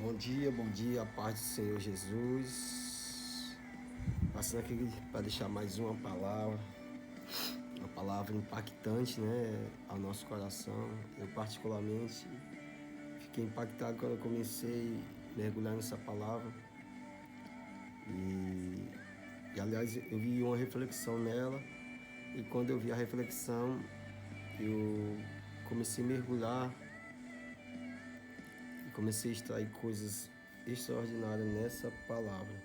Bom dia, a paz do Senhor Jesus. Passando aqui para deixar mais uma palavra impactante, né, ao nosso coração. Eu particularmente fiquei impactado quando eu comecei a mergulhar nessa palavra. E aliás, eu vi uma reflexão nela, e quando eu vi a reflexão, eu comecei a mergulhar e comecei a extrair coisas extraordinárias nessa palavra.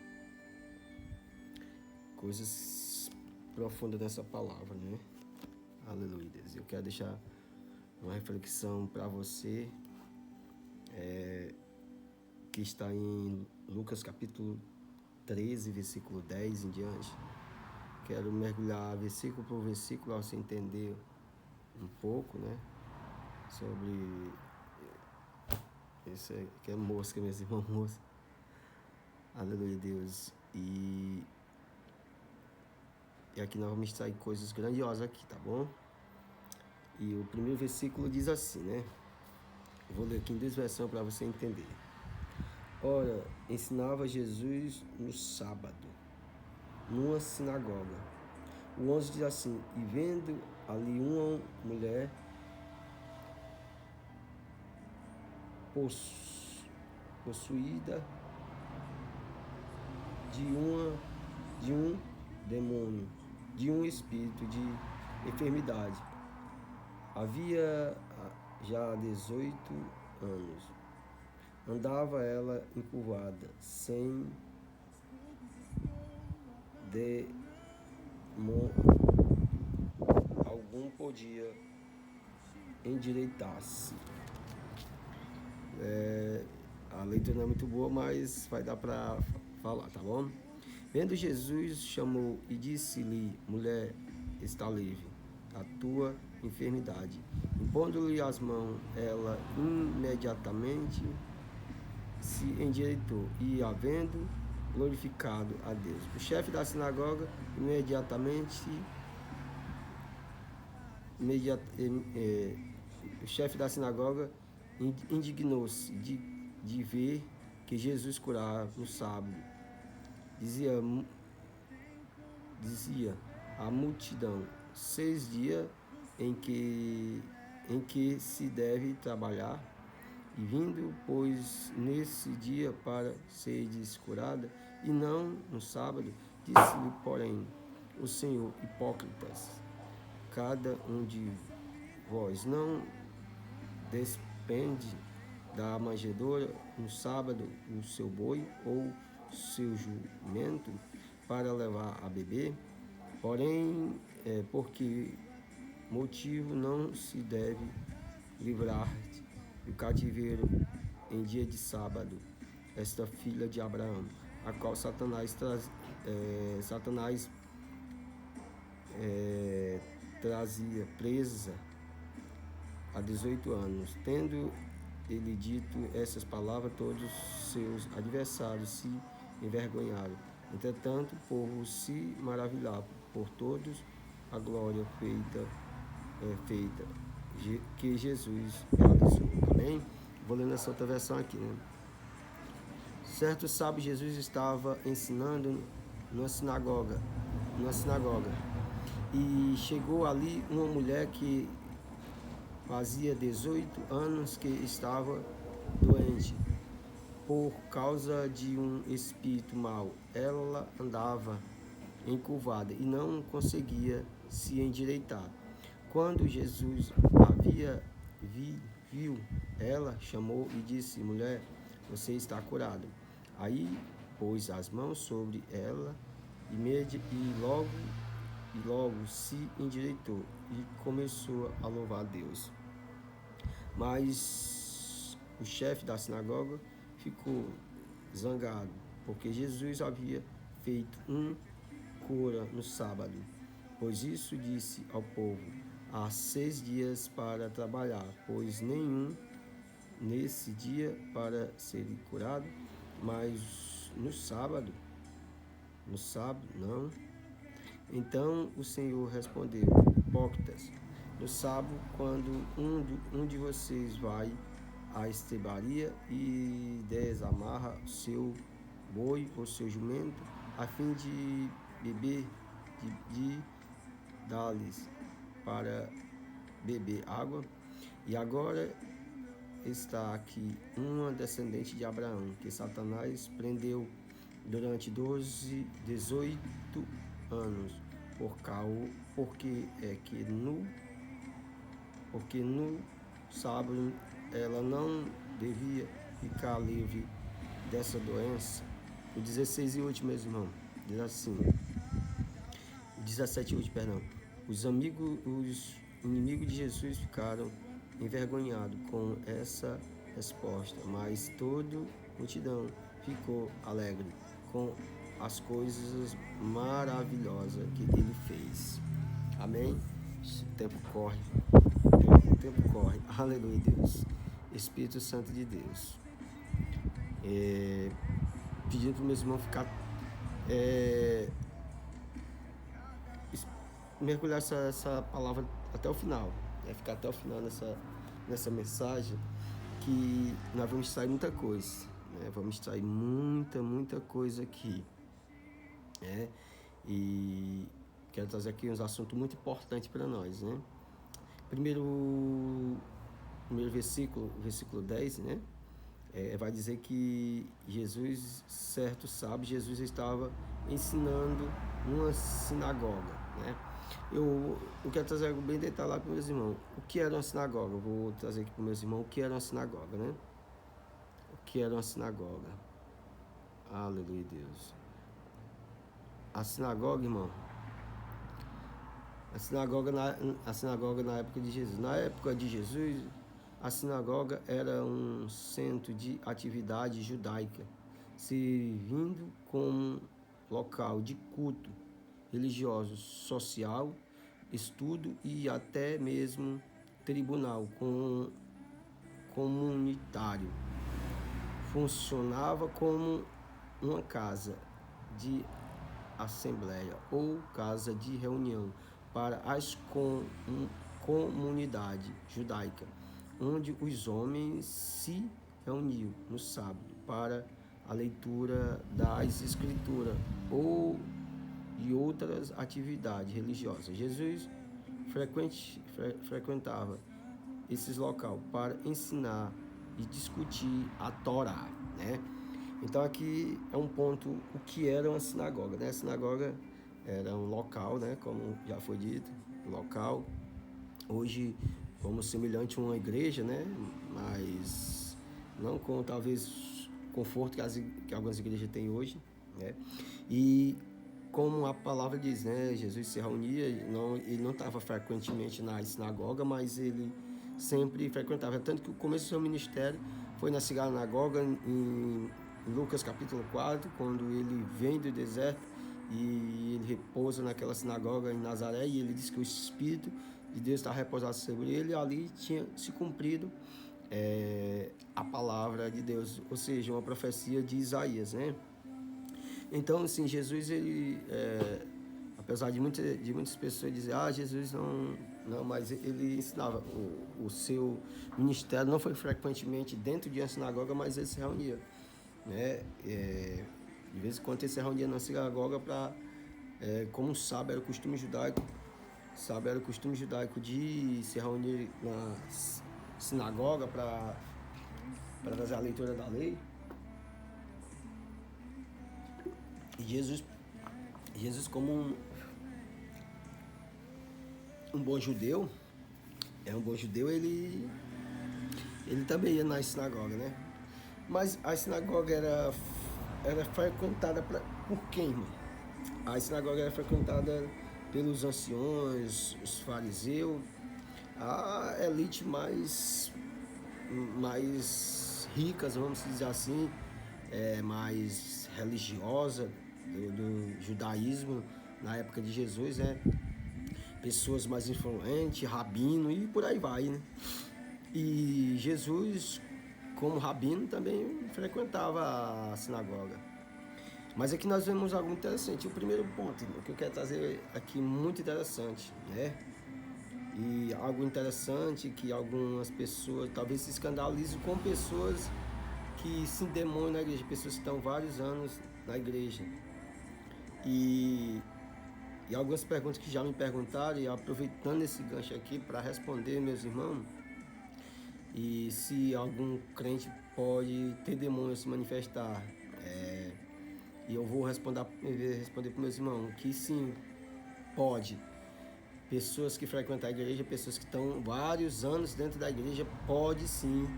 Coisas profundas nessa palavra, né? Aleluia, Deus. Eu quero deixar uma reflexão para você, que está em Lucas capítulo 13, versículo 10 em diante. Quero mergulhar versículo por versículo, ao você entender um pouco, né? Sobre... Isso aqui é mosca, meus irmãos, mosca. Aleluia, Deus. E aqui nós vamos extrair coisas grandiosas aqui, tá bom? E o primeiro versículo diz assim, né? Eu vou ler aqui em duas versões para você entender. Ora, ensinava Jesus no sábado, numa sinagoga. O 11 diz assim: e vendo ali uma mulher possuída de um demônio, de um espírito de enfermidade. Havia já 18 anos. Andava ela encurvada, sem demônio algum podia endireitar-se. A leitura não é muito boa, mas vai dar para falar, tá bom? Vendo Jesus, chamou e disse-lhe: mulher, está livre da tua enfermidade. Impondo-lhe as mãos, ela imediatamente se endireitou e, havendo glorificado a Deus, o chefe da sinagoga o chefe da sinagoga indignou-se de ver que Jesus curava no sábado. Dizia a multidão: 6 dias em que se deve trabalhar, e vindo, pois, nesse dia para seres curada, e não no sábado. Disse-lhe, porém, o Senhor: hipócritas, cada um de vós não despende da manjedoura no sábado o seu boi ou seu jumento para levar a beber? Porém, por que motivo não se deve livrar do cativeiro em dia de sábado esta filha de Abraão, a qual Satanás trazia presa há 18 anos. Tendo ele dito essas palavras, todos seus adversários se envergonharam. Entretanto, o povo se maravilhava por todos a glória feita que Jesus realizou. Amém? Vou ler nessa outra versão aqui, né? Certo sábado, Jesus estava ensinando numa sinagoga, e chegou ali uma mulher que fazia 18 anos que estava doente por causa de um espírito mau. Ela andava encurvada e não conseguia se endireitar. Quando Jesus viu ela, chamou e disse: mulher, você está curada. Aí pôs as mãos sobre ela e logo se endireitou e começou a louvar a Deus. Mas o chefe da sinagoga ficou zangado, porque Jesus havia feito cura no sábado. Pois isso disse ao povo: há 6 dias para trabalhar, pois nenhum nesse dia para ser curado, mas no sábado não. Então o Senhor respondeu: hipócritas, no sábado, quando um de vocês vai à estrebaria e desamarra seu boi ou seu jumento, a fim de beber, de dar-lhes para beber água. E agora está aqui uma descendente de Abraão, que Satanás prendeu durante 18 anos, porque no sábado ela não devia ficar livre dessa doença. O 16 e 8, meus irmãos, diz assim, 17 e 8, perdão. Os inimigos de Jesus ficaram envergonhados com essa resposta, mas toda a multidão ficou alegre com as coisas maravilhosas que ele fez. Amém? O tempo corre. O tempo corre. Aleluia, Deus. Espírito Santo de Deus. Pedindo para o meu irmão ficar... mergulhar essa palavra até o final. Ficar até o final nessa mensagem, que nós vamos extrair muita coisa. Vamos extrair muita coisa aqui. E quero trazer aqui uns assuntos muito importantes para nós, né? Primeiro versículo, versículo 10, né? Vai dizer que Jesus, certo sábado, Jesus estava ensinando numa sinagoga, né? Eu quero trazer algo bem detalhado para meus irmãos. O que era uma sinagoga? Eu vou trazer aqui para meus irmãos o que era uma sinagoga, né? O que era uma sinagoga? Aleluia, Deus. A sinagoga, irmão. A sinagoga na época de Jesus. Na época de Jesus, a sinagoga era um centro de atividade judaica, servindo como local de culto religioso, social, estudo e até mesmo tribunal comunitário. Funcionava como uma casa de assembleia ou casa de reunião para as comunidade judaica, onde os homens se reuniam no sábado para a leitura das escrituras e outras atividades religiosas. Jesus frequentava esses locais para ensinar e discutir a Torá, né? Então aqui é um ponto, o que era uma sinagoga, né? A sinagoga era um local, né? Como já foi dito, local. Hoje, como semelhante a uma igreja, né? Mas não com talvez conforto que algumas igrejas têm hoje, né? E como a palavra diz, né? Jesus se reunia, ele não estava frequentemente na sinagoga, mas ele sempre frequentava. Tanto que o começo do seu ministério foi na sinagoga em Lucas capítulo 4, quando ele vem do deserto e ele repousa naquela sinagoga em Nazaré, e ele diz que o Espírito de Deus está repousado sobre ele, e ali tinha se cumprido a palavra de Deus, ou seja, uma profecia de Isaías, né? Então, assim, Jesus, ele, apesar de muitas pessoas dizerem, Jesus não, mas ele ensinava, o seu ministério não foi frequentemente dentro de uma sinagoga, mas ele se reunia, né? De vez em quando ele se reunia na sinagoga para, como sabe, era o costume judaico, de se reunir na sinagoga para fazer a leitura da lei. E Jesus como um bom judeu, ele também ia na sinagoga, né? Mas a sinagoga era frequentada por quem, irmão? A sinagoga era frequentada pelos anciões, os fariseus, a elite mais ricas, vamos dizer assim, mais religiosa do judaísmo na época de Jesus, né? Pessoas mais influentes, rabino e por aí vai, né? E Jesus, como rabino, também frequentava a sinagoga. Mas aqui nós vemos algo interessante. O primeiro ponto que eu quero trazer aqui, muito interessante, né? E algo interessante que algumas pessoas talvez se escandalizem com pessoas que se demônio na igreja, pessoas que estão vários anos na igreja. E algumas perguntas que já me perguntaram, e aproveitando esse gancho aqui para responder, meus irmãos, e se algum crente pode ter demônio se manifestar. E eu vou responder para meus irmãos que sim, pode. Pessoas que frequentam a igreja, pessoas que estão vários anos dentro da igreja, pode sim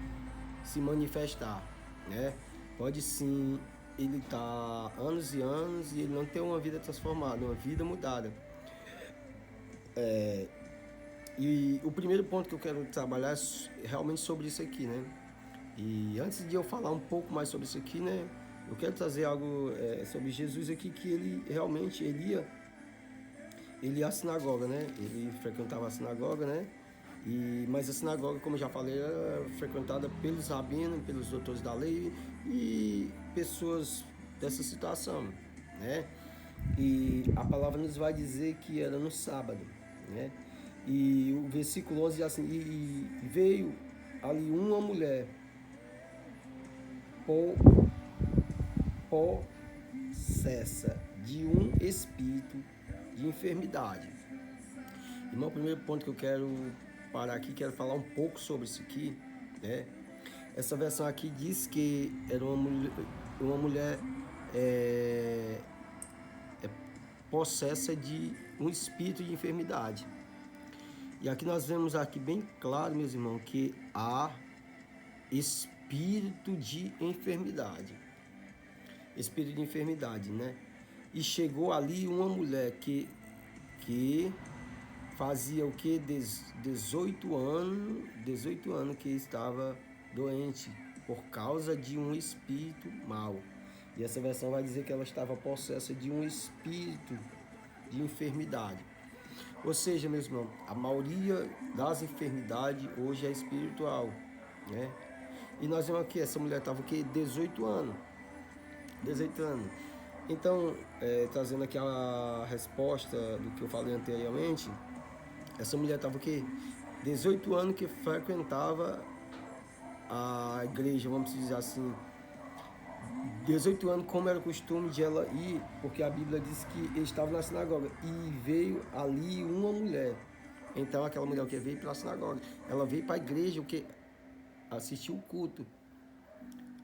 se manifestar, né? Pode sim ele tá anos e anos e ele não ter uma vida transformada, uma vida mudada. E o primeiro ponto que eu quero trabalhar é realmente sobre isso aqui, né? E antes de eu falar um pouco mais sobre isso aqui, né? Eu quero trazer algo sobre Jesus aqui, que ele realmente ele ia à sinagoga, né? Ele frequentava a sinagoga, né? Mas a sinagoga, como eu já falei, era frequentada pelos rabinos, pelos doutores da lei e pessoas dessa situação, né? E a palavra nos vai dizer que era no sábado, né? E o versículo 11 diz assim: e veio ali uma mulher possessa de um espírito de enfermidade. Irmão, o primeiro ponto que eu quero parar aqui, quero falar um pouco sobre isso aqui, né? Essa versão aqui diz que era uma mulher possessa de um espírito de enfermidade. E aqui nós vemos aqui bem claro, meus irmãos, que há espírito de enfermidade. Espírito de enfermidade, né? E chegou ali uma mulher que fazia o que? 18 anos que estava doente por causa de um espírito mau. E essa versão vai dizer que ela estava possessa de um espírito de enfermidade. Ou seja, meus irmãos, a maioria das enfermidades hoje é espiritual, né? E nós vemos aqui, essa mulher estava o quê? 18 anos. 18 anos. Então, trazendo aqui a resposta do que eu falei anteriormente, essa mulher estava o quê? 18 anos que frequentava a igreja, vamos dizer assim. 18 anos, como era o costume de ela ir, porque a Bíblia diz que ele estava na sinagoga e veio ali uma mulher. Então aquela mulher que veio para a sinagoga, ela veio para a igreja, o que assistiu o culto.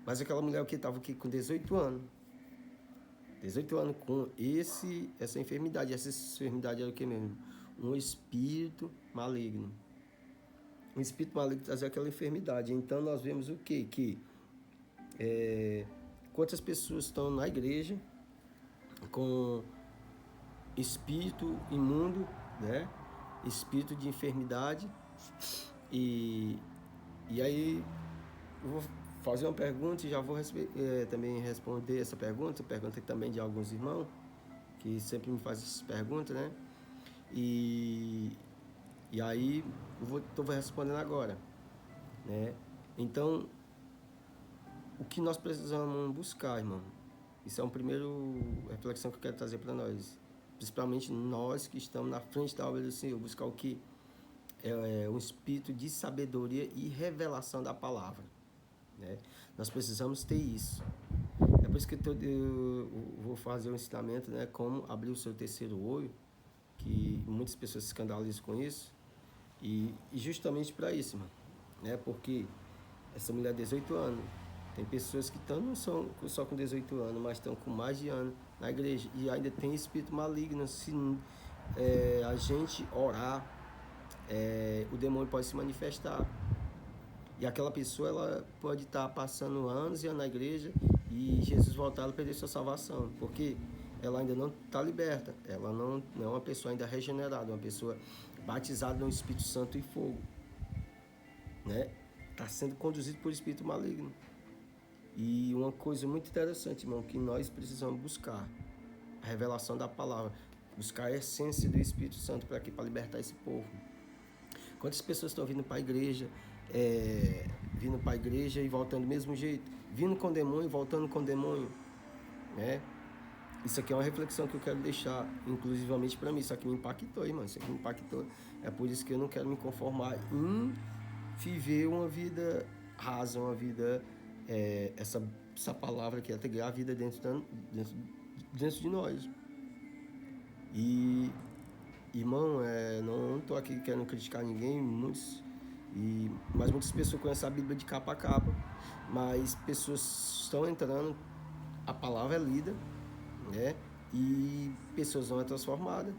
Mas aquela mulher que estava com 18 anos. 18 anos com essa enfermidade. Essa enfermidade era o que mesmo? Um espírito maligno. Um espírito maligno trazia aquela enfermidade. Então nós vemos o quê? Que quantas pessoas estão na igreja com espírito imundo, né? Espírito de enfermidade. E aí eu vou fazer uma pergunta e já vou também responder essa pergunta também de alguns irmãos que sempre me fazem essas perguntas, né? E aí eu estou respondendo agora, né? Então, o que nós precisamos buscar, irmão? Isso é uma primeira reflexão que eu quero trazer para nós, principalmente nós que estamos na frente da obra do Senhor, buscar o que é um espírito de sabedoria e revelação da palavra, né? Nós precisamos ter isso. É por isso que eu vou fazer um ensinamento, né? Como abrir o seu terceiro olho, que muitas pessoas se escandalizam com isso, e justamente para isso, mano, né? Porque essa mulher 18 anos, tem pessoas que não são só com 18 anos, mas estão com mais de ano na igreja e ainda tem espírito maligno. Se a gente orar, o demônio pode se manifestar. E aquela pessoa ela pode estar passando anos e anos na igreja e Jesus voltar ela perder sua salvação, porque ela ainda não está liberta, ela não é uma pessoa ainda regenerada, uma pessoa batizada no Espírito Santo e fogo, né? Está sendo conduzido por espírito maligno. E uma coisa muito interessante, irmão, que nós precisamos buscar a revelação da palavra, buscar a essência do Espírito Santo para libertar esse povo. Quantas pessoas estão vindo para a igreja, e voltando do mesmo jeito, vindo com demônio e voltando com demônio, né? Isso aqui é uma reflexão que eu quero deixar, inclusivamente para mim. Isso aqui me impactou, irmão. Isso aqui me impactou. É por isso que eu não quero me conformar em viver uma vida rasa, uma vida essa palavra que é ter a vida dentro de nós. E, irmão, não estou aqui querendo criticar ninguém, mas muitas pessoas conhecem a Bíblia de capa a capa, mas pessoas estão entrando, a palavra é lida, né? E pessoas não é transformadas.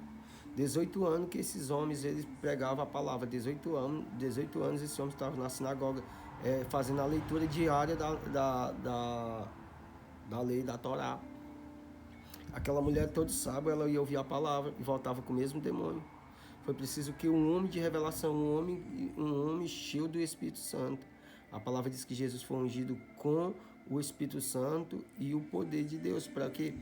18 anos que esses homens eles pregavam a palavra, 18 anos esses homens estavam na sinagoga fazendo a leitura diária da lei, da Torá. Aquela mulher todo sábado ela ia ouvir a palavra e voltava com o mesmo demônio. Foi preciso que um homem de revelação, um homem cheio do Espírito Santo. A palavra diz que Jesus foi ungido com o Espírito Santo e o poder de Deus. Para quê?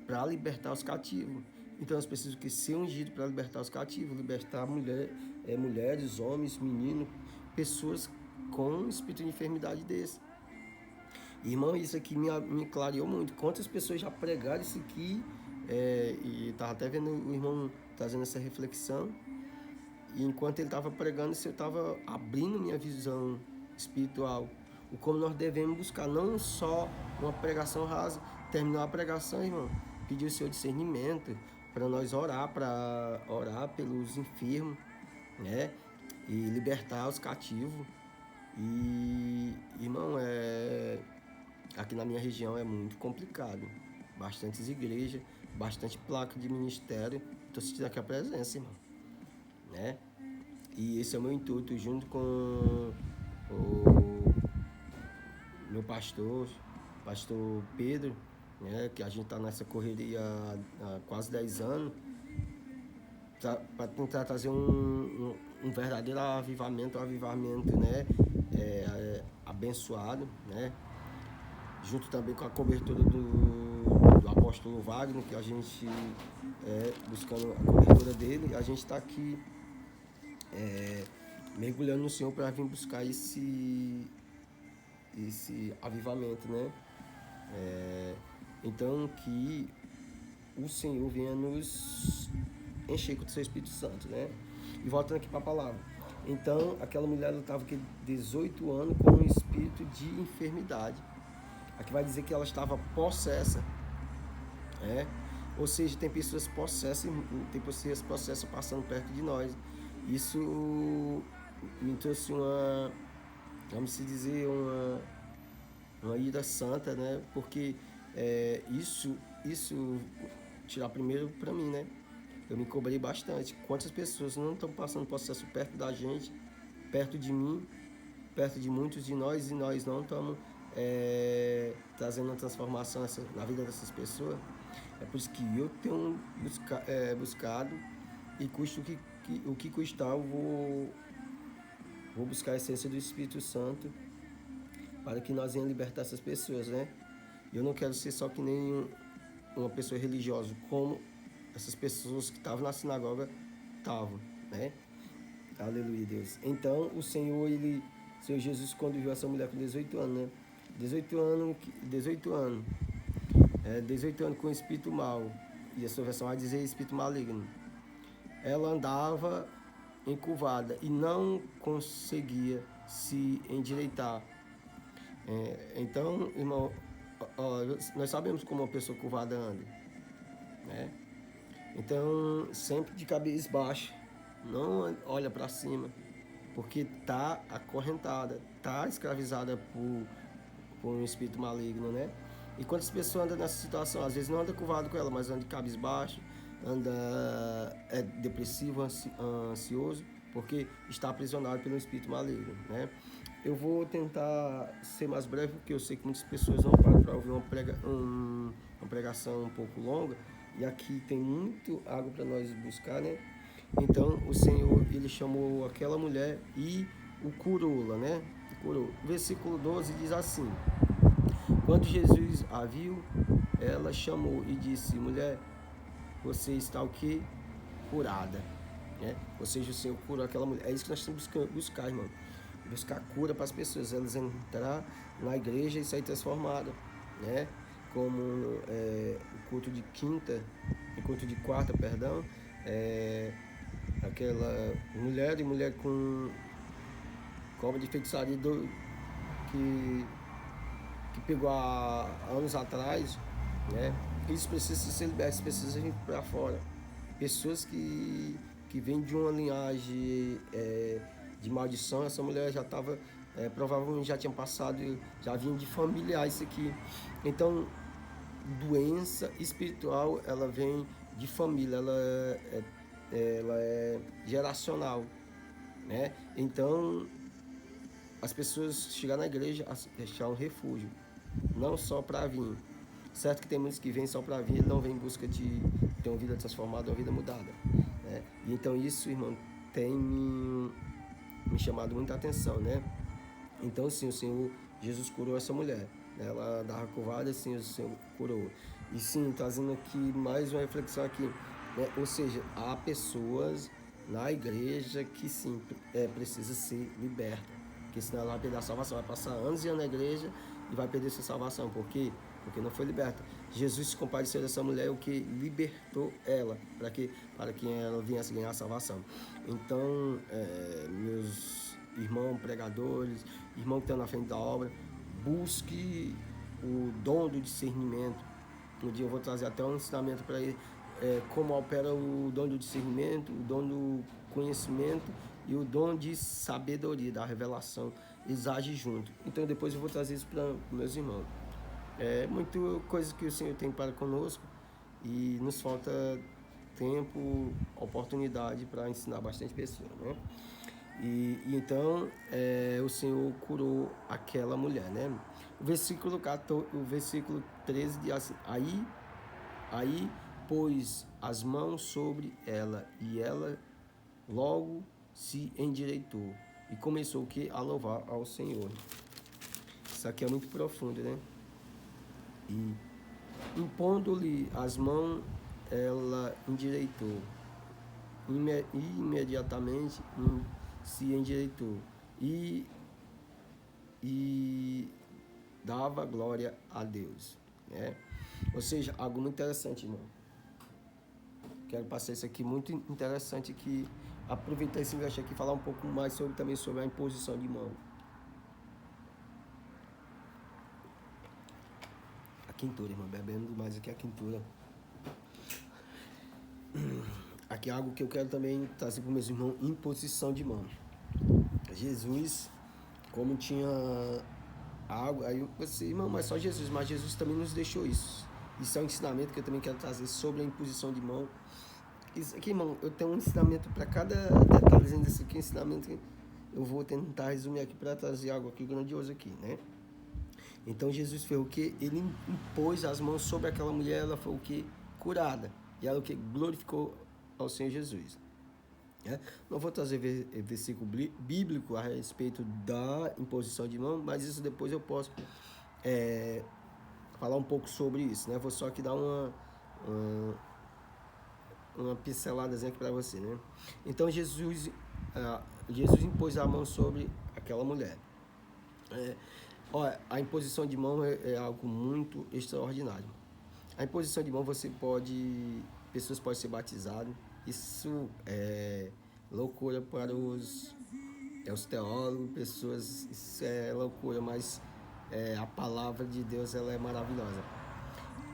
Para libertar os cativos. Então nós precisamos que ser ungido para libertar os cativos, libertar mulheres, homens, meninos, pessoas com espírito de enfermidade desse. Irmão, isso aqui me clareou muito. Quantas pessoas já pregaram isso aqui, e estava até vendo o irmão trazendo essa reflexão, e enquanto ele estava pregando, eu estava abrindo minha visão espiritual, o como nós devemos buscar, não só uma pregação rasa. Terminou a pregação, irmão, pedir o seu discernimento para nós orar pelos enfermos, né, e libertar os cativos. E, irmão, aqui na minha região é muito complicado. Bastantes igrejas, bastante placa de ministério. Estou sentindo aqui a presença, irmão, né? E esse é o meu intuito, junto com o meu pastor Pedro, né? Que a gente está nessa correria há quase 10 anos, para tentar trazer um verdadeiro avivamento, né? Abençoado, né? Junto também com a cobertura do apóstolo Wagner, que a gente buscando a cobertura dele, a gente está aqui mergulhando no Senhor para vir buscar esse avivamento, né? Então que o Senhor venha nos encher com o seu Espírito Santo, né? E voltando aqui para a palavra. Então aquela mulher estava com 18 anos com um espírito de enfermidade. Aqui vai dizer que ela estava possessa, ou seja, tem pessoas possessas passando perto de nós. Isso me trouxe vamos dizer, uma ira santa, né? Porque isso tirar primeiro para mim, né? Eu me cobrei bastante. Quantas pessoas não estão passando processo perto da gente, perto de mim, perto de muitos de nós, e nós não estamos trazendo uma transformação na vida dessas pessoas. É por isso que eu tenho buscado, e custa o que custar, eu vou buscar a essência do Espírito Santo para que nós venhamos libertar essas pessoas, né? Eu não quero ser só que nem uma pessoa religiosa, como essas pessoas que estavam na sinagoga estavam, né? Aleluia, Deus. Então, o Senhor Jesus, quando viu essa mulher com 18 anos, né? 18 anos com espírito mau, e a sua versão vai dizer espírito maligno. Ela andava encurvada e não conseguia se endireitar. Então, irmão, nós sabemos como uma pessoa curvada anda, né? Então, sempre de cabeça baixa, não olha para cima, porque está acorrentada, está escravizada por um espírito maligno, né? E quantas pessoas andam nessa situação? Às vezes não anda curvado com ela, mas anda de cabeça baixa, anda depressivo, ansioso, porque está aprisionado pelo espírito maligno, né? Eu vou tentar ser mais breve, porque eu sei que muitas pessoas não param para ouvir uma pregação um pouco longa, e aqui tem muito água para nós buscar, né? Então o Senhor, ele chamou aquela mulher e o curou-la, né? Versículo 12 diz assim: quando Jesus a viu, ela chamou e disse: mulher, você está o quê? Curada, né? Ou seja, o Senhor curou aquela mulher. É isso que nós temos que buscar, irmão. Buscar cura para as pessoas, elas entrar na igreja e sair transformadas, né? Como o culto de quarta, perdão, aquela mulher com cobra de feitiçaria que pegou há anos atrás, né? Isso precisa ser liberto, isso precisa vir para fora. Pessoas que vêm de uma linhagem de maldição, essa mulher já estava, provavelmente já tinha passado, já vinha de familiar isso aqui. Então, doença espiritual, ela vem de família, ela é geracional, né? Então, as pessoas chegar na igreja achar um refúgio, não só para vir. Certo que tem muitos que vêm só para vir, não vêm em busca de ter uma vida transformada, uma vida mudada, né? E então isso, irmão, tem me chamado muita atenção, né? Então, sim, o Senhor Jesus curou essa mulher, né? Ela dava curvada, sim, o Senhor curou. E sim, trazendo aqui mais uma reflexão aqui, né? Ou seja, há pessoas na igreja que sim, precisa ser liberta, porque senão ela vai perder a salvação, vai passar anos e anos na igreja e vai perder sua salvação. Por quê? Porque não foi liberta. Jesus se compadeceu dessa mulher, o que libertou ela, para que ela viesse ganhar a salvação. Então, meus irmãos pregadores, irmão que estão na frente da obra, busque o dom do discernimento. Um dia eu vou trazer até um ensinamento para ele, como opera o dom do discernimento, o dom do conhecimento e o dom de sabedoria, da revelação. Eles agem junto. Então depois eu vou trazer isso para meus irmãos. É muita coisa que o Senhor tem para conosco e nos falta tempo, oportunidade para ensinar bastante pessoas, né? E então o Senhor curou aquela mulher, né? O versículo 14, o versículo 13 diz assim: aí pôs as mãos sobre ela e ela logo se endireitou e começou o que? A louvar ao Senhor. Isso aqui é muito profundo, né? E impondo-lhe as mãos, ela endireitou. Imediatamente se endireitou e dava glória a Deus, né? Ou seja, algo muito interessante, irmão. Quero passar isso aqui muito interessante, que aproveitar esse enganche aqui e falar um pouco mais também sobre a imposição de mão. A quintura, irmão, bebendo demais aqui a quintura. Aqui é algo que eu quero também trazer para os meus irmãos: imposição de mão. Jesus, como tinha algo, aí você, irmão, mas só Jesus, mas Jesus também nos deixou isso. Isso é um ensinamento que eu também quero trazer sobre a imposição de mão. Isso aqui, irmão, eu tenho um ensinamento para cada detalhezinho desse aqui, ensinamento que eu vou tentar resumir aqui para trazer algo aqui grandioso aqui, né? Então Jesus fez o que? Ele impôs as mãos sobre aquela mulher, ela foi o que? Curada. E ela o que? Glorificou ao Senhor Jesus. Não vou trazer versículo bíblico a respeito da imposição de mão, mas isso depois eu posso falar um pouco sobre isso, né? Vou só aqui dar uma pinceladazinha aqui para você, né? Então Jesus impôs a mão sobre aquela mulher. Olha, a imposição de mão é algo muito extraordinário. A imposição de mão, pessoas podem ser batizadas. Isso é loucura para os teólogos, pessoas, isso é loucura, mas a palavra de Deus, ela é maravilhosa.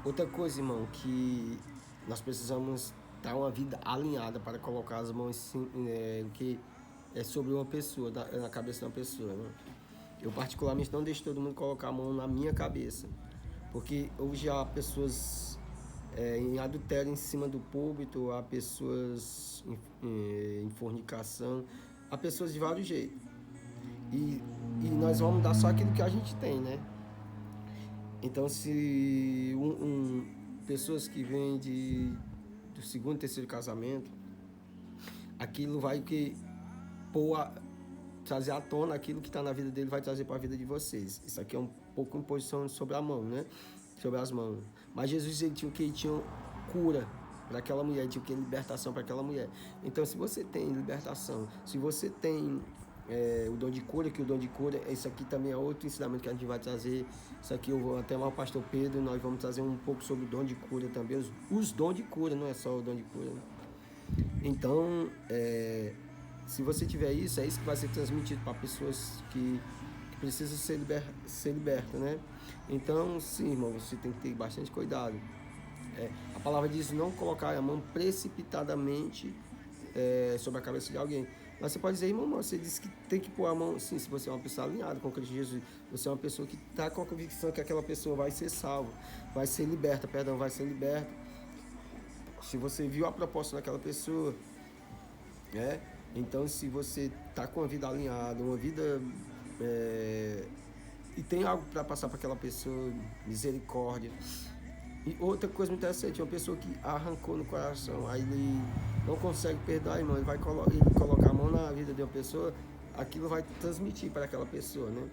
Outra coisa, irmão, que nós precisamos dar uma vida alinhada para colocar as mãos que é sobre uma pessoa, na cabeça de uma pessoa, né? Eu particularmente não deixo todo mundo colocar a mão na minha cabeça, porque hoje há pessoas em adultério em cima do púlpito, há pessoas em fornicação, há pessoas de vários jeitos. E nós vamos dar só aquilo que a gente tem, né? Então, se pessoas que vêm do segundo, terceiro casamento, aquilo vai trazer à tona aquilo que está na vida dele, vai trazer para a vida de vocês. Isso aqui é um pouco imposição sobre a mão, né? Sobre as mãos. Mas Jesus, ele tinha cura para aquela mulher, ele tinha libertação para aquela mulher. Então, se você tem libertação, se você tem o dom de cura, que o dom de cura, isso aqui também é outro ensinamento que a gente vai trazer. Isso aqui eu vou até lá o pastor Pedro, nós vamos trazer um pouco sobre o dom de cura também, os dons de cura, não é só o dom de cura, né? Então, se você tiver isso, é isso que vai ser transmitido para pessoas que precisa ser liberta, né? Então, sim, irmão, você tem que ter bastante cuidado. A palavra diz não colocar a mão precipitadamente sobre a cabeça de alguém. Mas você pode dizer, irmão, você disse que tem que pôr a mão, sim, se você é uma pessoa alinhada com Cristo Jesus, você é uma pessoa que está com a convicção que aquela pessoa vai ser salva, vai ser liberta, vai ser liberta. Se você viu a proposta daquela pessoa, né? Então, se você está com uma vida alinhada, uma vida e tem algo para passar para aquela pessoa, misericórdia. E outra coisa muito interessante, uma pessoa que arrancou no coração, aí ele não consegue perdoar, irmão, ele vai colocar a mão na vida de uma pessoa, aquilo vai transmitir para aquela pessoa, né?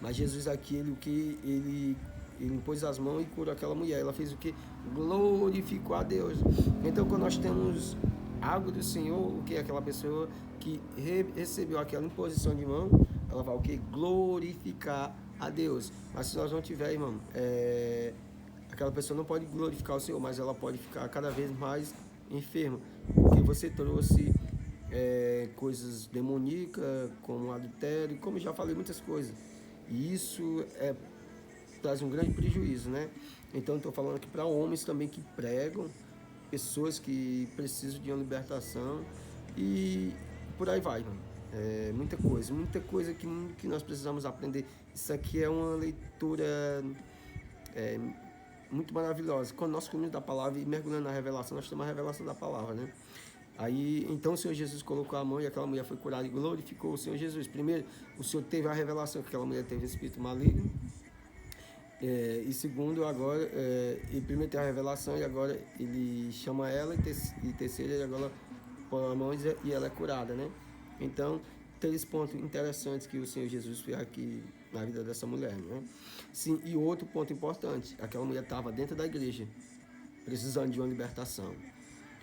Mas Jesus aqui, ele impôs as mãos e curou aquela mulher. Ela fez o que? Glorificou a Deus. Então, quando nós temos algo do Senhor, o que é aquela pessoa que recebeu aquela imposição de mão, ela vai o que? Glorificar a Deus. Mas se nós não tiver, irmão, aquela pessoa não pode glorificar o Senhor, mas ela pode ficar cada vez mais enferma, porque você trouxe coisas demoníacas, como adultério, como eu já falei, muitas coisas. E isso traz um grande prejuízo, né? Então, estou falando aqui para homens também que pregam, pessoas que precisam de uma libertação e por aí vai, mano. Muita coisa que nós precisamos aprender. Isso aqui é uma leitura muito maravilhosa. Quando nós comemos da palavra e mergulhando na revelação, nós temos a revelação da palavra, né? Aí, então o Senhor Jesus colocou a mão e aquela mulher foi curada e glorificou o Senhor Jesus. Primeiro, o Senhor teve a revelação que aquela mulher teve um espírito maligno. E segundo, agora, ele primeiro teve a revelação e agora ele chama ela e terceiro, ele agora põe a mão e ela é curada, né? Então, três pontos interessantes que o Senhor Jesus fez aqui na vida dessa mulher, né? Sim, e outro ponto importante, aquela mulher estava dentro da igreja, precisando de uma libertação.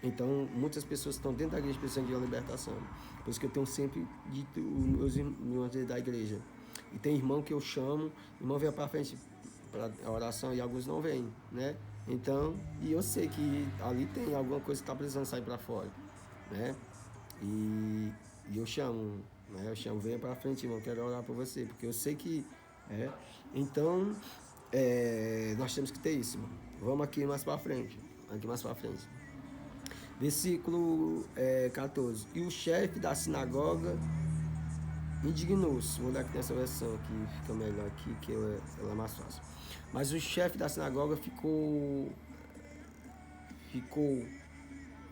Então, muitas pessoas estão dentro da igreja precisando de uma libertação. Por isso que eu tenho sempre dito os meus irmãos da igreja. E tem irmão que eu chamo, irmão vem para frente para a oração e alguns não vêm, né? Então, e eu sei que ali tem alguma coisa que está precisando sair para fora, né? E eu chamo, né? Eu chamo, venha para frente, irmão, quero orar por você, porque eu sei que então, nós temos que ter isso, irmão. Vamos aqui mais para frente, Versículo 14. E o chefe da sinagoga indignou-se. Vou dar aqui nessa versão aqui, fica melhor aqui, que ela é mais fácil. Mas o chefe da sinagoga ficou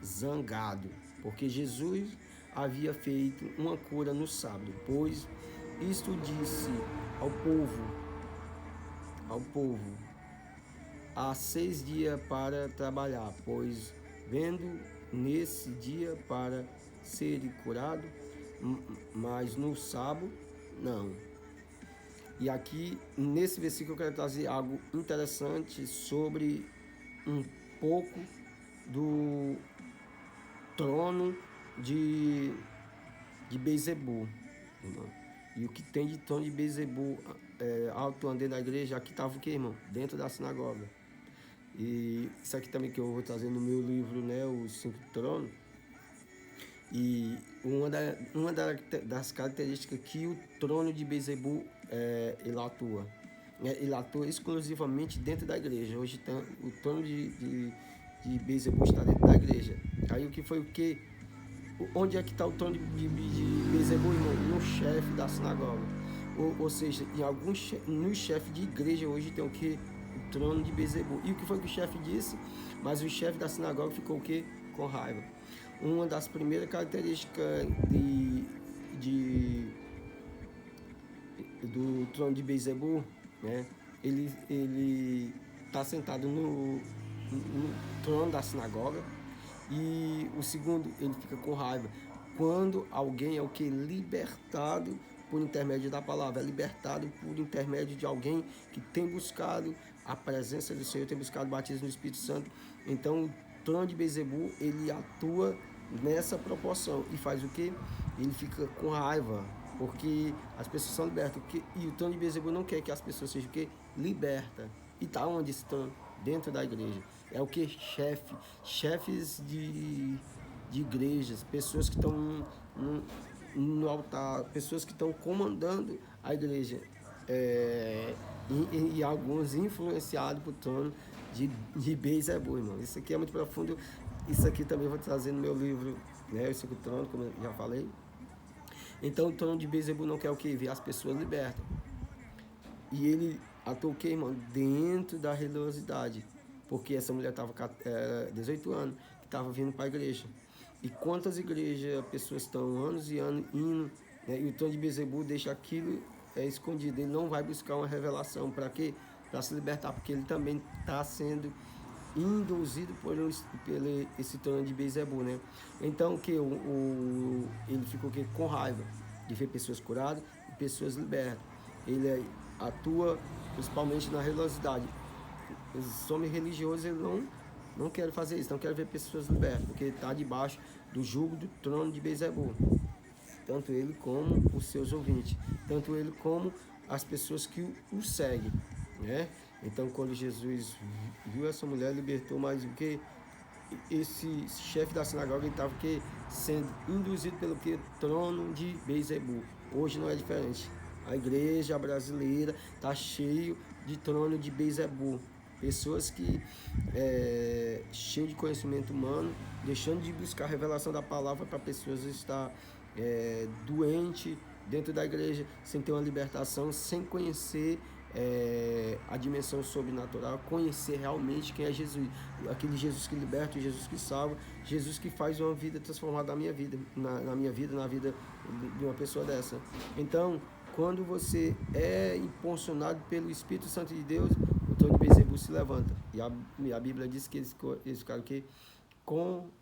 zangado, porque Jesus havia feito uma cura no sábado, pois isto disse ao povo, há 6 dias para trabalhar, pois vendo nesse dia para ser curado, mas no sábado não. E aqui nesse versículo eu quero trazer algo interessante sobre um pouco do trono de Beelzebul. E o que tem de trono de Beelzebul atuando dentro da igreja, aqui estava o que, irmão? Dentro da sinagoga. E isso aqui também que eu vou trazer no meu livro, né, os 5 tronos. E uma das características que o trono de Beelzebul ele atua. Ele atua exclusivamente dentro da igreja. Hoje o trono de Beelzebul está dentro da igreja. Aí o que foi o que? Onde é que está o trono de Beelzebul, irmão? No chefe da sinagoga. Ou seja, no chefe de igreja hoje tem o que? O trono de Beelzebul. E o que foi que o chefe disse? Mas o chefe da sinagoga ficou o que? Com raiva. Uma das primeiras características do trono de Beelzebul, né? Ele está sentado no trono da sinagoga. E o segundo, ele fica com raiva quando alguém é o que? Libertado por intermédio da palavra, é libertado por intermédio de alguém que tem buscado a presença do Senhor, tem buscado o batismo do Espírito Santo. Então, o trono de Beelzebul, ele atua nessa proporção e faz o que? Ele fica com raiva, porque as pessoas são libertas. E o trono de Beelzebul não quer que as pessoas sejam o que? Libertas. E está onde estão? Dentro da igreja. É o que? Chefes de igrejas, pessoas que estão no altar, pessoas que estão comandando a igreja e alguns influenciados por trono de Beelzebul, irmão. Isso aqui é muito profundo. Isso aqui também eu vou trazer no meu livro, né? O Cinco Tronos, como eu já falei. Então o trono de Beelzebul não quer o quê? Ver as pessoas libertas. E ele atuou o quê, irmão? Dentro da religiosidade. Porque essa mulher estava 18 anos, que estava vindo para a igreja. E quantas igrejas, pessoas estão anos e anos indo, né? E o trono de Beelzebul deixa aquilo escondido. Ele não vai buscar uma revelação. Para quê? Para se libertar, porque ele também está sendo induzido por esse trono de Beelzebul, né? Então que ele ficou com raiva de ver pessoas curadas e pessoas libertas. Ele atua principalmente na religiosidade. Os homens religiosos ele não querem fazer isso, não querem ver pessoas libertas, porque ele está debaixo do jugo do trono de Beelzebul. Tanto ele como os seus ouvintes, tanto ele como as pessoas que o seguem, né? Então, quando Jesus viu essa mulher, libertou mais do que esse chefe da sinagoga estava sendo induzido pelo que trono de Beelzebul. Hoje não é diferente. A igreja brasileira está cheio de trono de Beelzebul. Pessoas que cheio de conhecimento humano, deixando de buscar a revelação da palavra para pessoas estar doente dentro da igreja, sem ter uma libertação, sem conhecer a dimensão sobrenatural, conhecer realmente quem é Jesus, aquele Jesus que liberta, Jesus que salva, Jesus que faz uma vida transformada na minha vida, na minha vida, na vida de uma pessoa dessa. Então, quando você é impulsionado pelo Espírito Santo de Deus, o trono de Beelzebul se levanta. E a Bíblia diz que eles ficaram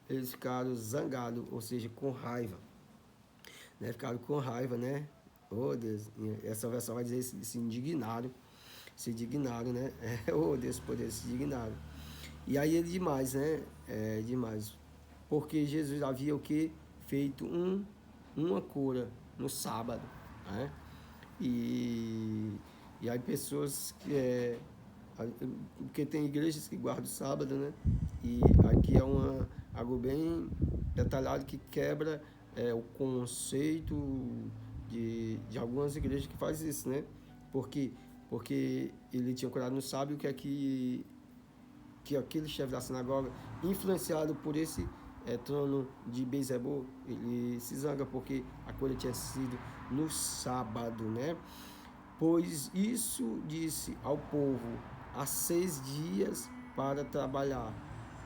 eles ficaram zangados, ou seja, com raiva. Né? Ficaram com raiva, né? Oh, Deus, essa versão vai dizer se indignaram, né? Oh, Deus, poder, se indignaram. E aí é demais, né? É demais. Porque Jesus havia o que? Feito uma cura no sábado, né? E aí pessoas porque tem igrejas que guardam o sábado, né? E aqui é algo bem detalhado que quebra o conceito de algumas igrejas que faz isso, né? Porque ele tinha curado no sábado, que aquele chefe da sinagoga, influenciado por esse trono de Beelzebul, ele se zanga porque a cura tinha sido no sábado, né? Pois isso disse ao povo, há 6 dias para trabalhar,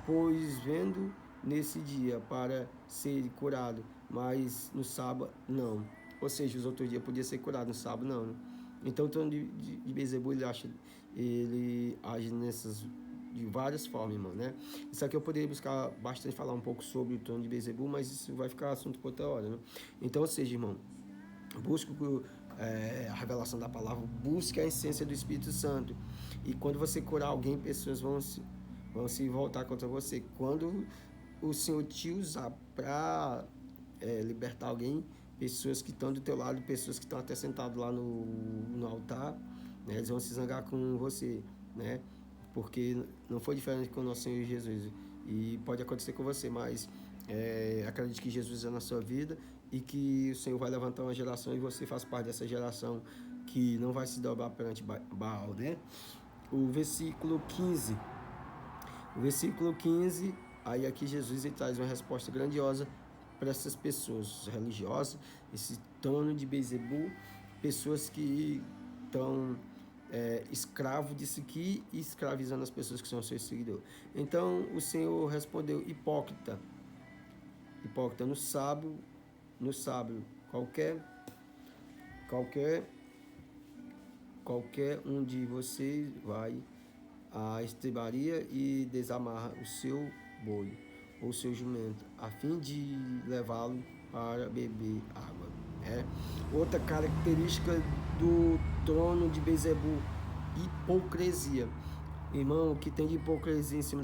pois vendo nesse dia para ser curado, mas no sábado não. Ou seja, os outros dias podia ser curado, no sábado não, né? Então o trono de Beelzebul, ele age de várias formas, irmão, né? Isso aqui eu poderia buscar bastante, falar um pouco sobre o trono de Beelzebul, mas isso vai ficar assunto para outra hora, né? Então, ou seja, irmão, busque a revelação da palavra, busque a essência do Espírito Santo. E quando você curar alguém, pessoas vão se voltar contra você. Quando o Senhor te usar para libertar alguém, pessoas que estão do teu lado, pessoas que estão até sentadas lá no altar, né, eles vão se zangar com você, né? Porque não foi diferente com o nosso Senhor Jesus. E pode acontecer com você, mas acredite que Jesus é na sua vida e que o Senhor vai levantar uma geração e você faz parte dessa geração que não vai se dobrar perante Baal, né? O versículo 15, aí aqui Jesus ele traz uma resposta grandiosa para essas pessoas religiosas, esse trono de Beelzebul, pessoas que estão escravo disso aqui e escravizando as pessoas que são seus seguidores. Então o Senhor respondeu, hipócrita, no sábado, qualquer um de vocês vai à estrebaria e desamarra o seu boi ou seu jumento, a fim de levá-lo para beber água. Outra característica do trono de Beelzebul, hipocrisia. Irmão, o que tem de hipocrisia em cima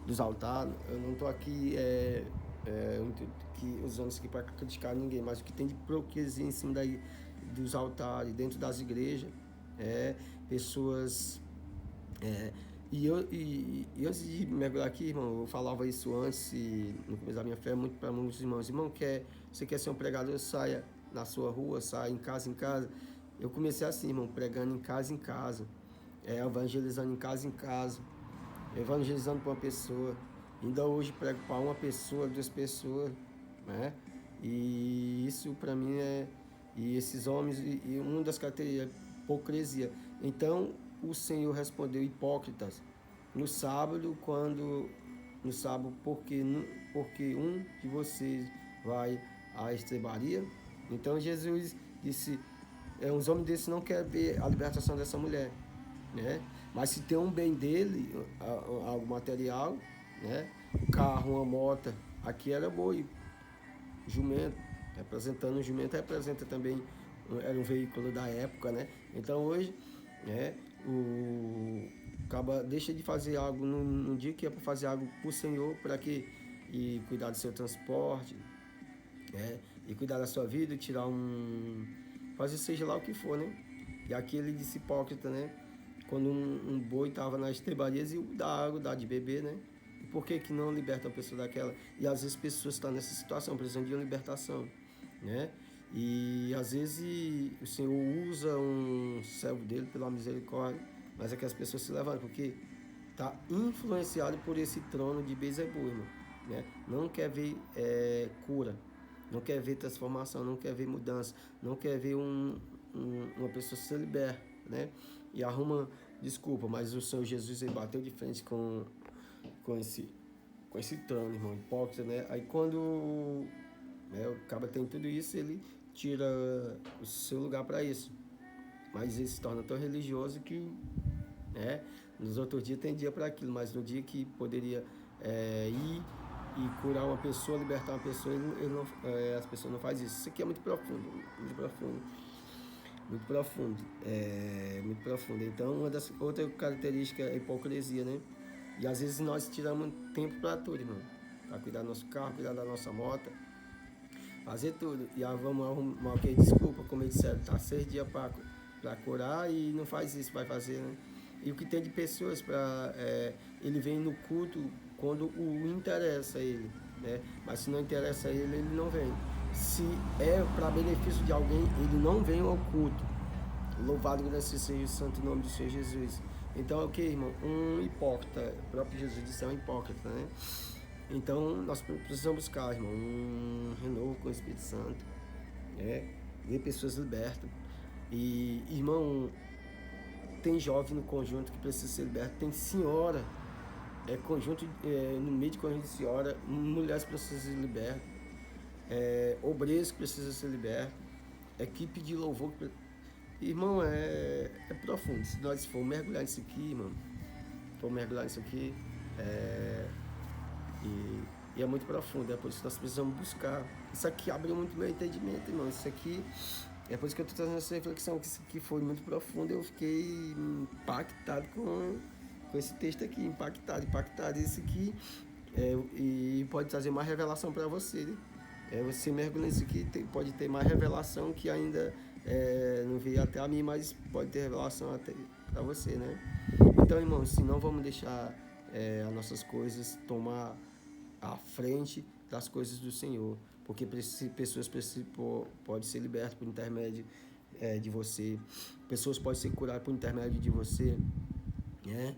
dos altares, eu não estou aqui usando isso aqui para criticar ninguém, mas o que tem de hipocrisia em cima dos altares, dentro das igrejas, pessoas. E antes de mergulhar aqui, irmão, eu falava isso antes, no começo da minha fé, muito para muitos irmãos. Irmão, você quer ser um pregador, saia na sua rua, sai em casa em casa. Eu comecei assim, irmão, pregando em casa, evangelizando em casa, evangelizando para uma pessoa. Ainda hoje prego para uma pessoa, 2 pessoas, né? E isso para mim e esses homens, e uma das características é hipocrisia. Então o Senhor respondeu: hipócritas, no sábado, porque um de vocês vai à estrebaria? Então Jesus disse: uns homens desses não querem ver a libertação dessa mulher, né? Mas se tem um bem dele, algo material, né? Um carro, uma moto, aqui era boi, jumento, representando o jumento, representa também, era um veículo da época, né? Então hoje, né, acaba deixa de fazer algo no dia que é para fazer algo para o Senhor, para que e cuidar do seu transporte, né? E cuidar da sua vida, tirar fazer seja lá o que for, né? E aqui ele disse hipócrita, né? Quando um boi estava nas estrebarias e dá água, dá de beber, né? E por que não liberta a pessoa daquela? E às vezes pessoas estão nessa situação, precisando de uma libertação, né? E às vezes o Senhor usa um servo dele pela misericórdia, mas é que as pessoas se levantam, porque está influenciado por esse trono de Beelzebul, irmão, né? Não quer ver cura, não quer ver transformação, não quer ver mudança, não quer ver uma pessoa ser liberta, né? E arruma desculpa, mas o Senhor Jesus ele bateu de frente com esse trono, irmão, hipócrita, né? Aí quando o cara tem tudo isso, ele tira o seu lugar para isso. Mas ele se torna tão religioso que, né? Nos outros dias tem dia para aquilo, mas no dia que poderia ir e curar uma pessoa, libertar uma pessoa, ele não, as pessoas não fazem isso. Isso aqui é muito profundo, muito profundo. Muito profundo, muito profundo. Então, outra característica é a hipocrisia, né? E às vezes nós tiramos tempo para tudo, irmão. Para cuidar do nosso carro, cuidar da nossa moto, fazer tudo. E aí vamos arrumar o que? Desculpa, como eles disseram, tá 6 dias para curar e não faz isso, vai fazer, né? E o que tem de pessoas para. Ele vem no culto quando o interessa a ele, né? Mas se não interessa a ele, ele não vem. Se é para benefício de alguém, ele não vem ao culto. Louvado seja o santo nome do Senhor Jesus. Então é o que, irmão? Um hipócrita. O próprio Jesus disse: é um hipócrita, né? Então nós precisamos buscar, irmão, um renovo com o Espírito Santo, né? Ver pessoas libertas. E, irmão, tem jovem no conjunto que precisa ser liberto, tem senhora, conjunto, no meio de conjunto de senhora, mulheres precisam ser libertas, obreiros que precisam ser libertos, equipe de louvor. Irmão, é profundo. Se nós for mergulhar nisso aqui, irmão, e é muito profundo, é por isso que nós precisamos buscar. Isso aqui abriu muito meu entendimento, irmão. Isso aqui, é por isso que eu estou trazendo essa reflexão, que isso aqui foi muito profundo. Eu fiquei impactado com esse texto aqui, impactado. Isso aqui e pode trazer mais revelação para você, né? Você mergulha nisso aqui, pode ter mais revelação que ainda não veio até a mim, mas pode ter revelação até para você, né? Então, irmão, se não vamos deixar as nossas coisas tomar à frente das coisas do Senhor, porque pessoas podem ser libertas por intermédio de você, pessoas podem ser curadas por intermédio de você, né?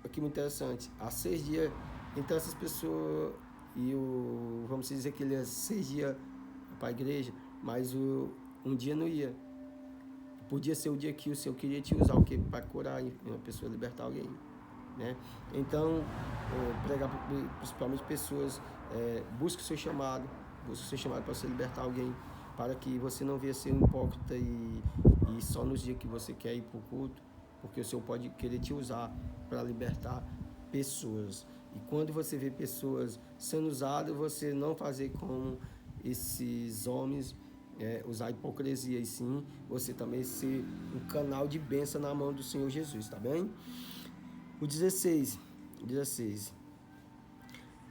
Aqui muito interessante, há 6 dias, então essas pessoas, vamos dizer que ele ia 6 dias para a igreja, mas um dia não ia. Podia ser o dia que o Senhor queria te usar, o que? Para curar uma pessoa, libertar alguém, né? Então, pregar principalmente pessoas, busque o seu chamado para você libertar alguém, para que você não venha ser um hipócrita e só nos dias que você quer ir para o culto, porque o Senhor pode querer te usar para libertar pessoas. E quando você vê pessoas sendo usadas, você não fazer como esses homens, usar a hipocrisia, e sim você também ser um canal de bênção na mão do Senhor Jesus, tá bem? O 16.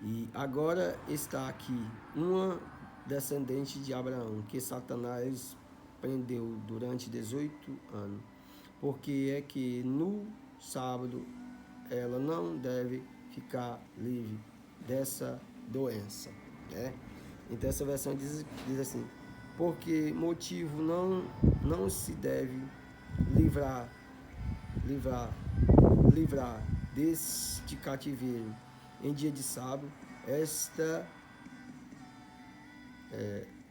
E agora está aqui uma descendente de Abraão, que Satanás prendeu durante 18 anos, porque é que no sábado ela não deve ficar livre dessa doença, né? Então essa versão diz assim: porque motivo não se deve livrar livrar deste cativeiro em dia de sábado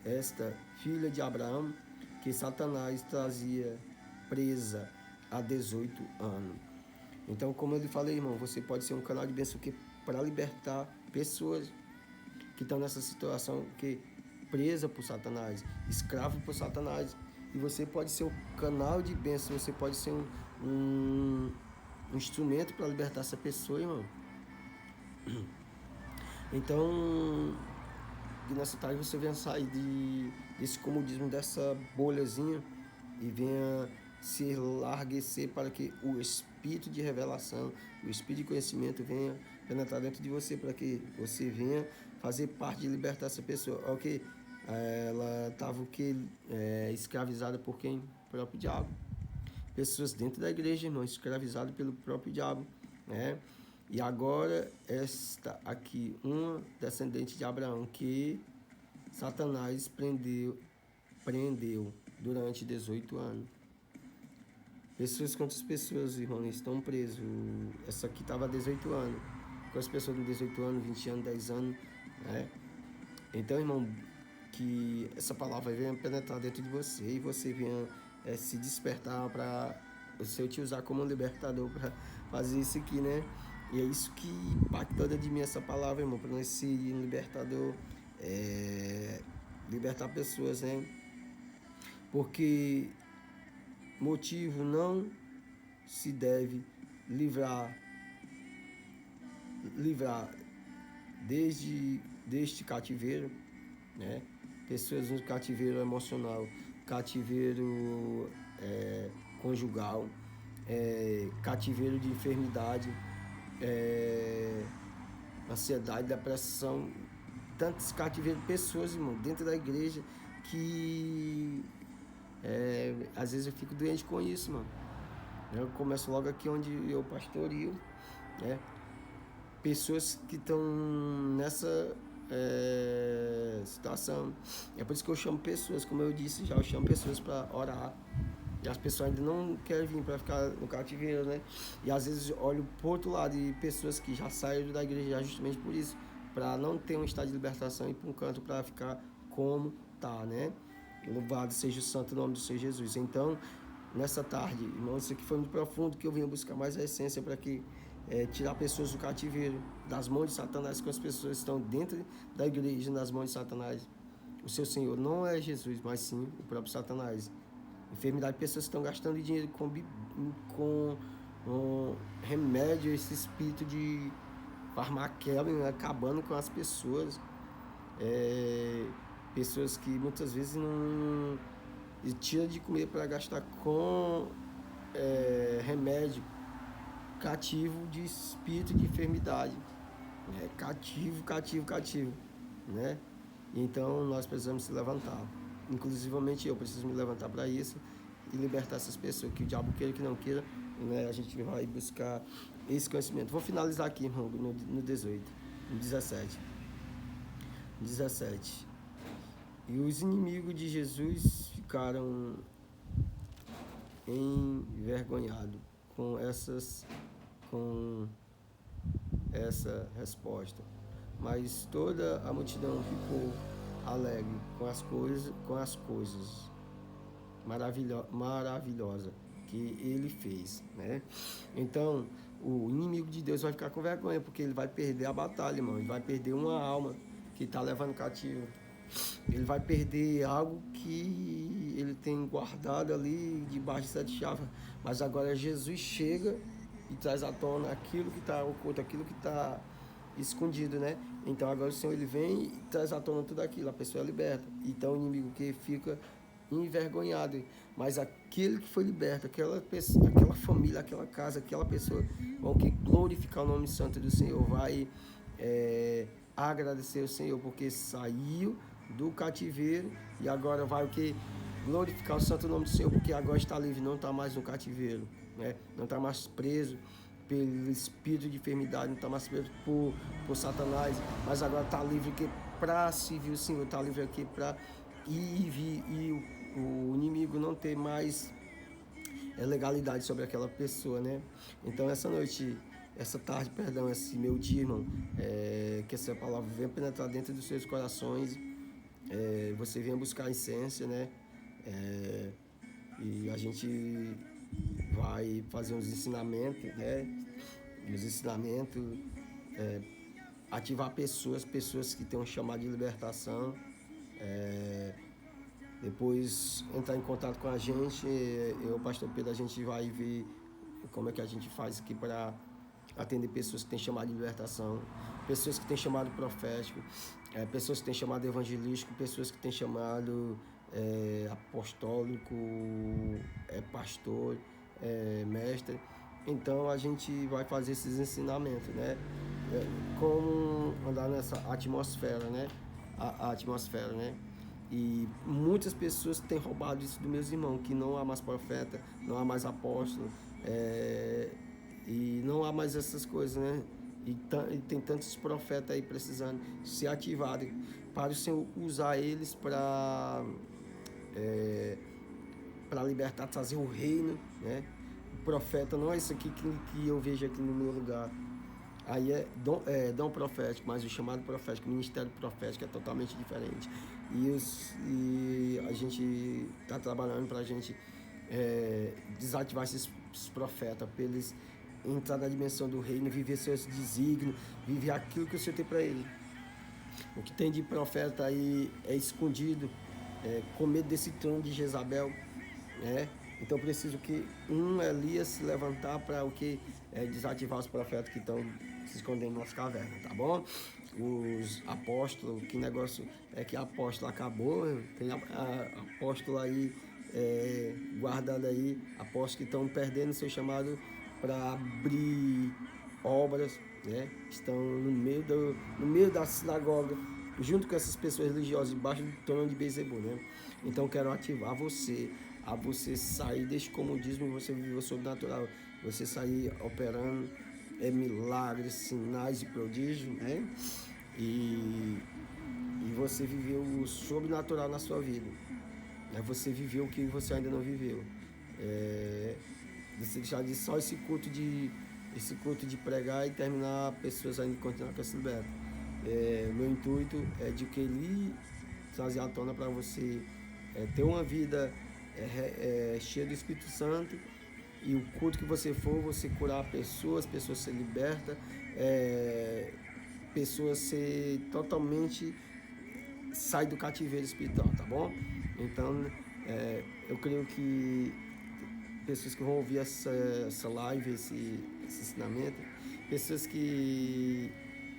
esta filha de Abraão, que Satanás trazia presa há 18 anos. Então, como eu lhe falei, irmão, você pode ser um canal de bênção para libertar pessoas que estão nessa situação, que presa por Satanás, escravo por Satanás. E você pode ser um canal de bênção, você pode ser um instrumento para libertar essa pessoa, irmão. Então, que nessa tarde você venha sair desse comodismo, dessa bolhazinha, e venha se larguecer para que o espírito de revelação, o espírito de conhecimento venha penetrar dentro de você, para que você venha fazer parte de libertar essa pessoa. Ok, ela estava escravizada por quem? O próprio diabo. Pessoas dentro da igreja, irmão, escravizadas pelo próprio diabo, né? E agora esta aqui, uma descendente de Abraão, que Satanás prendeu durante 18 anos. Quantas pessoas, irmão, estão presas? Essa aqui estava há 18 anos. Quantas pessoas com 18 anos, 20 anos, 10 anos, né? Então, irmão, que essa palavra venha penetrar dentro de você e você venha se despertar para você te usar como um libertador para fazer isso aqui, né? E é isso que impactou dentro de mim, essa palavra, irmão, para nós ser um libertador, libertar pessoas, né? Porque motivo não se deve livrar deste cativeiro, né? Pessoas no cativeiro emocional, cativeiro conjugal, cativeiro de enfermidade, ansiedade, depressão, tantos cativeiros, pessoas, irmão, dentro da igreja que às vezes eu fico doente com isso, mano. Eu começo logo aqui onde eu pastoreio, né? Pessoas que estão nessa situação. É por isso que eu chamo pessoas, como eu disse já, eu chamo pessoas para orar. E as pessoas ainda não querem vir para ficar no cativeiro, né? E às vezes eu olho pro outro lado de pessoas que já saíram da igreja justamente por isso, para não ter um estado de libertação e para um canto para ficar como tá, né? Louvado seja o santo nome do Senhor Jesus. Então, nessa tarde, irmãos, isso aqui foi muito profundo, que eu vim buscar mais a essência para que tirar pessoas do cativeiro, das mãos de Satanás, que as pessoas estão dentro da igreja, nas mãos de Satanás. O seu Senhor não é Jesus, mas sim o próprio Satanás. Enfermidade, pessoas que estão gastando dinheiro com remédio, esse espírito de farmaquela, acabando com as pessoas. Pessoas que muitas vezes não tiram de comer para gastar com remédio, cativo de espírito de enfermidade, cativo, né? Então nós precisamos se levantar, inclusivamente eu preciso me levantar para isso e libertar essas pessoas, que o diabo queira que não queira, né? A gente vai buscar esse conhecimento. Vou finalizar aqui, irmão, no 18, no 17. E os inimigos de Jesus ficaram envergonhados com essa resposta. Mas toda a multidão ficou alegre com as coisas maravilhosas que ele fez, né? Então, o inimigo de Deus vai ficar com vergonha, porque ele vai perder a batalha, irmão. Ele vai perder uma alma que está levando cativo. Ele vai perder algo que ele tem guardado ali debaixo de 7 chaves. Mas agora Jesus chega e traz à tona aquilo que está oculto, aquilo que está escondido, né? Então agora o Senhor ele vem e traz à tona tudo aquilo, a pessoa é liberta. Então o inimigo que fica envergonhado, mas aquele que foi liberto, aquela pessoa, aquela família, aquela casa, aquela pessoa vão que glorificar o nome santo do Senhor, vai agradecer o Senhor porque saiu do cativeiro e agora vai o que? Glorificar o santo nome do Senhor, porque agora está livre, não está mais no cativeiro, né? Não está mais preso pelo espírito de enfermidade, não está mais preso por Satanás, mas agora está livre, que para servir o Senhor, está livre aqui para o inimigo não ter mais legalidade sobre aquela pessoa, né? Então essa tarde, perdão, esse meu dia, irmão, que essa palavra venha penetrar dentro dos seus corações, você venha buscar a essência, né? E a gente vai fazer uns ensinamentos, né? Os ensinamentos, ativar pessoas que têm um chamado de libertação, depois entrar em contato com a gente, eu, pastor Pedro, a gente vai ver como é que a gente faz aqui para atender pessoas que têm chamado de libertação, pessoas que têm chamado profético, pessoas que têm chamado evangelístico, pessoas que têm chamado apostólico, pastor, mestre. Então a gente vai fazer esses ensinamentos, né? Como andar nessa atmosfera, né? A atmosfera, né? E muitas pessoas têm roubado isso dos meus irmãos, que não há mais profeta, não há mais apóstolo, e não há mais essas coisas, né? E tem tantos profetas aí precisando ser ativados para o Senhor usar eles para libertar, trazer o reino, né? O profeta não é isso aqui que eu vejo aqui no meu lugar. Aí dom profético, mas o chamado profético, o ministério profético é totalmente diferente. E a gente está trabalhando para a gente desativar esses profetas, para eles entrar na dimensão do reino, viver seus desígnios, viver aquilo que o Senhor tem para ele. O que tem de profeta aí é escondido, com medo desse trono de Jezabel, né? Então preciso que Elias se levantar para desativar os profetas que estão se escondendo nas cavernas, tá bom? Os apóstolos, que negócio é que apóstolo acabou, tem apóstolo aí guardado aí, apóstolos que estão perdendo seu chamado para abrir obras, né? Estão no meio da sinagoga, junto com essas pessoas religiosas, debaixo do trono de Beelzebul, né? Então quero ativar você, a você sair desse comodismo e você viver o sobrenatural, você sair operando milagres, sinais e prodígios, né? E você viveu o sobrenatural na sua vida, né? Você viveu o que você ainda não viveu, você deixar de só esse culto de pregar e terminar pessoas ainda continuar com esse liberto. Meu intuito é de que ele trazer à tona para você ter uma vida cheia do Espírito Santo, e o culto que você for, você curar pessoas ser libertas, pessoas ser totalmente sai do cativeiro espiritual, tá bom? Então eu creio que pessoas que vão ouvir essa live, esse ensinamento, pessoas que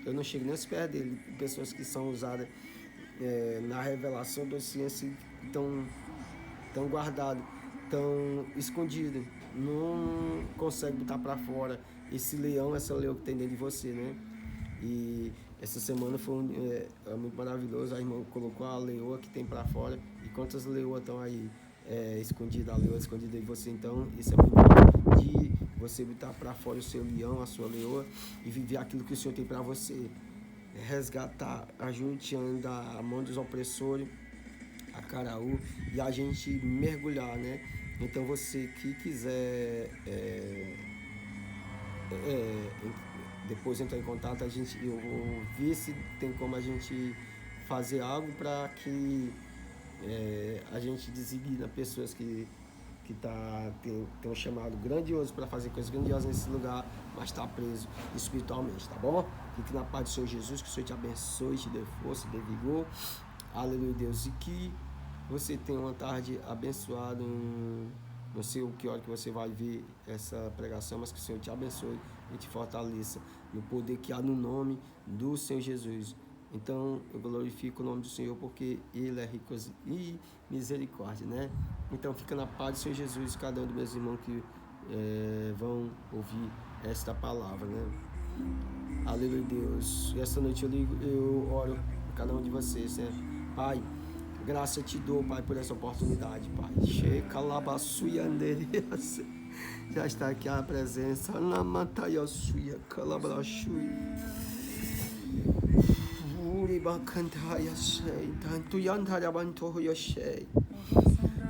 eu não chego nem aos pés dele, pessoas que são usadas na revelação da ciência, estão guardadas, estão escondidas, não consegue botar para fora esse leão, essa leoa que tem dentro de você, né? E essa semana foi muito maravilhoso. A irmã colocou a leoa que tem para fora, e quantas leoas estão aí escondidas, a leoa escondida em você. Então isso é muito bom, de você botar para fora o seu leão, a sua leoa, e viver aquilo que o Senhor tem para você, resgatar, ajude a andar a mão dos opressores, a Caraú, e a gente mergulhar, né? Então você que quiser depois entrar em contato, eu vou ver se tem como a gente fazer algo para que a gente designa pessoas que tem um chamado grandioso para fazer coisas grandiosas nesse lugar, mas está preso espiritualmente, tá bom? Fique na paz do Senhor Jesus, que o Senhor te abençoe, te dê força, te dê vigor. Aleluia, Deus. E que você tenha uma tarde abençoada. Não sei o que hora que você vai ver essa pregação, mas que o Senhor te abençoe e te fortaleça no poder que há no nome do Senhor Jesus. Então eu glorifico o nome do Senhor, porque Ele é rico e misericórdia, né? Então fica na paz do Senhor Jesus, cada um dos meus irmãos que vão ouvir esta palavra, né? Aleluia, Deus. E essa noite eu oro por cada um de vocês, né? Pai, graça te dou, Pai, por essa oportunidade, Pai. Já está aqui a presença.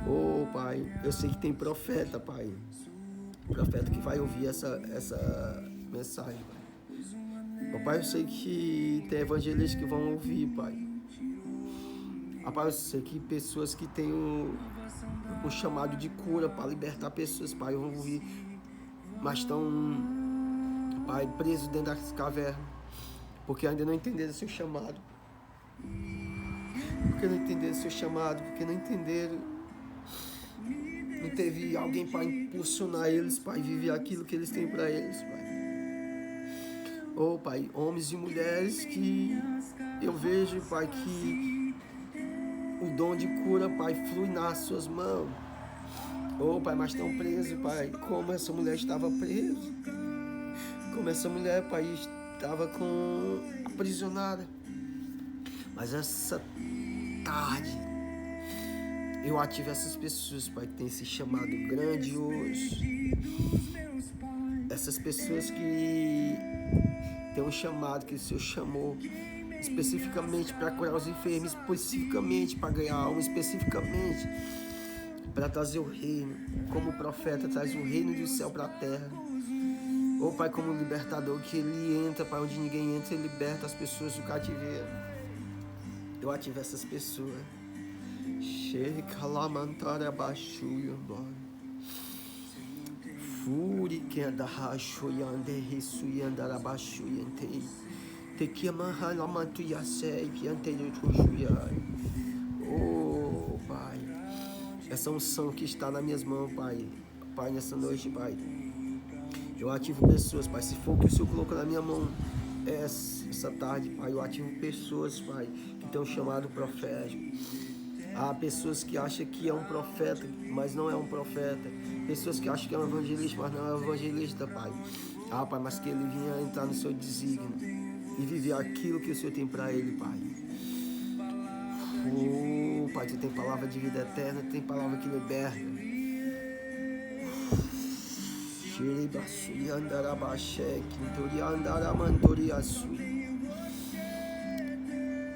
Oh, Pai, eu sei que tem profeta, Pai. Profeta que vai ouvir essa mensagem, Pai. Oh, Pai, eu sei que tem evangelistas que vão ouvir, Pai. Pai, eu sei que pessoas que têm o chamado de cura para libertar pessoas, Pai, vão ouvir, mas estão, Pai, presos dentro das cavernas, porque ainda não entenderam o seu chamado. Porque não entenderam o seu chamado, porque não entenderam. Não teve alguém para impulsionar eles, Pai, viver aquilo que eles têm para eles, Pai. Oh, Pai, homens e mulheres que eu vejo, Pai, que o dom de cura, Pai, flui nas suas mãos. Oh, Pai, mas estão presos, Pai, como essa mulher estava presa. Como essa mulher, Pai, estava aprisionada. Mas essa tarde, eu ativo essas pessoas, Pai, que tem esse chamado grandioso. Essas pessoas que tem um chamado que o Senhor chamou especificamente para curar os enfermos, especificamente para ganhar alma, especificamente para trazer o reino, como o profeta traz o reino do céu para a terra. Ou Pai, como libertador, que ele entra para onde ninguém entra, ele liberta as pessoas do cativeiro. Eu ativo essas pessoas. Furi que anda racho yande risu yanda baixo yante te que mahala mantu yasei yante yai. Oh, Pai, essa unção que está nas minhas mãos, Pai, Pai, nessa noite, Pai, eu ativo pessoas, Pai, se for o que o Senhor colocou na minha mão essa tarde, Pai, eu ativo pessoas, Pai, que tem um chamado profético. Há pessoas que acham que é um profeta, mas não é um profeta. Pessoas que acham que é um evangelista, mas não é um evangelista, Pai. Pai, mas que ele vinha entrar no seu desígnio e viver aquilo que o Senhor tem para ele, Pai. Oh, Pai, tu tem palavra de vida eterna, tu tem palavra que liberta.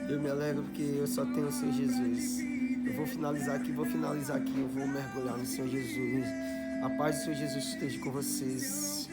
Eu me alegro porque eu só tenho o Senhor Jesus. Eu vou finalizar aqui, eu vou mergulhar no Senhor Jesus. A paz do Senhor Jesus esteja com vocês.